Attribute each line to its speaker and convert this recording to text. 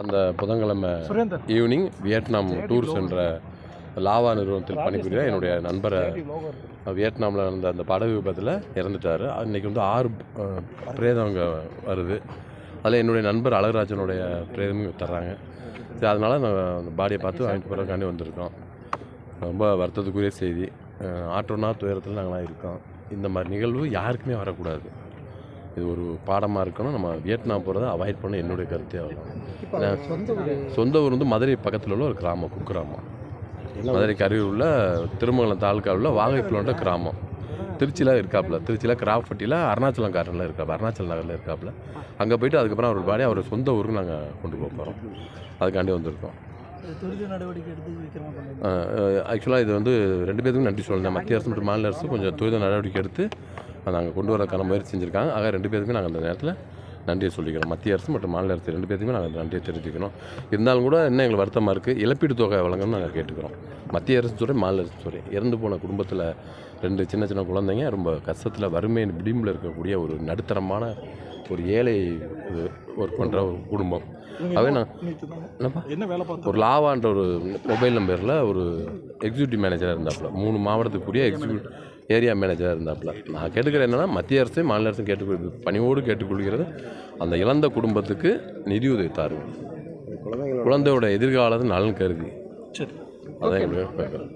Speaker 1: அந்த புதன்கிழமை evening Vietnam tours என்ற லாவா நிறுவனத்தில் பணிபுரிய என்னுடைய நண்பரை வியட்நாமில் நடந்த அந்த படகு விபத்தில் இறந்துட்டார். இன்றைக்கி வந்து 6 பிரேதம் அங்கே வருது. அதில் என்னுடைய நண்பர் அழகராஜனுடைய பிரேதமும் தர்றாங்க. சரி, அதனால் நாங்கள் அந்த பாடியை பார்த்து வாங்கிட்டு போகிறதுக்காண்டி வந்திருக்கோம். ரொம்ப வருத்தத்துக்குரிய செய்தி. ஆற்றோனா துயரத்தில் நாங்களாம் இருக்கோம். இந்த மாதிரி நிகழ்வு யாருக்குமே வரக்கூடாது. இது ஒரு பாடமாக இருக்கணும். நம்ம வியட்நாம் போகிறத அவாய்ட் பண்ண என்னுடைய கருத்தே ஆகலாம். சொந்த ஊர் வந்து மதுரை பக்கத்தில் உள்ள ஒரு கிராமம், குக்கிராமம். மதுரைக்கு அருகில் உள்ள திருமங்கலம் தாலுக்காவில் வாகைக்குள்ளோன்ற கிராமம். திருச்சியில் இருக்காப்புல, திருச்சியில் கிராஃபட்டியில் அருணாச்சலம் கார்டனில் இருக்காப்புல, அருணாச்சல் நகரில் இருக்காப்புல. அங்கே போய்ட்டு அதுக்கப்புறம் அவர் பாடி அவர் சொந்த ஊருக்கு நாங்கள் கொண்டு போக போகிறோம். அதுக்காண்டி வந்திருக்கோம். ஆக்சுவலாக இது வந்து 2 பேருக்கும் நன்றி சொல்லணும். மத்திய அரசு மற்றும் மாநில அரசு கொஞ்சம் துரித நடவடிக்கை எடுத்து நாங்கள் கொண்டு வரதுக்கான முயற்சி செஞ்சுருக்காங்க. ஆக 2 பேருக்குமே நாங்கள் அந்த நேரத்தில் நன்றியை சொல்லிக்கிறோம். மத்திய அரசு மற்றும் மாநில அரசு 2 பேருக்குமே நாங்கள் நன்றியை தெரிவித்துக்கிறோம். இருந்தாலும் கூட இன்னும் எங்களுக்கு வருத்தமாக இருக்குது. இழப்பீடு தொகை வழங்கணும்னு நாங்கள் கேட்டுக்கிறோம். மத்திய அரசு துறை, மாநில அரசு துறை. இறந்து போன குடும்பத்தில் 2 சின்ன சின்ன குழந்தைங்க ரொம்ப கஷ்டத்தில் வறுமையின் விளிம்பில் இருக்கக்கூடிய ஒரு நடுத்தரமான ஒரு ஏழை ஒர்க் பண்ணுற ஒரு குடும்பம். அவே நான் ஒரு லாவான்ற ஒரு மொபைல் நம்பரில் ஒரு எக்ஸிக்யூட்டிவ் மேனேஜராக இருந்தாப்புல, 3 மாவட்டத்துக்குரிய எக்ஸிக்யூட்டிவ் ஏரியா மேனேஜராக இருந்தாப்புல. நான் கேட்டுக்கிறேன் என்னென்னா, மத்திய அரசு மாநில அரசும் பணிவோடு கேட்டுக்கொள்கிறது, அந்த இழந்த குடும்பத்துக்கு நிதியுதவி தாருங்கள். குழந்தையோட எதிர்காலத்தை நலன் கருதி அதான் எங்களுக்கு கேட்குறேன்.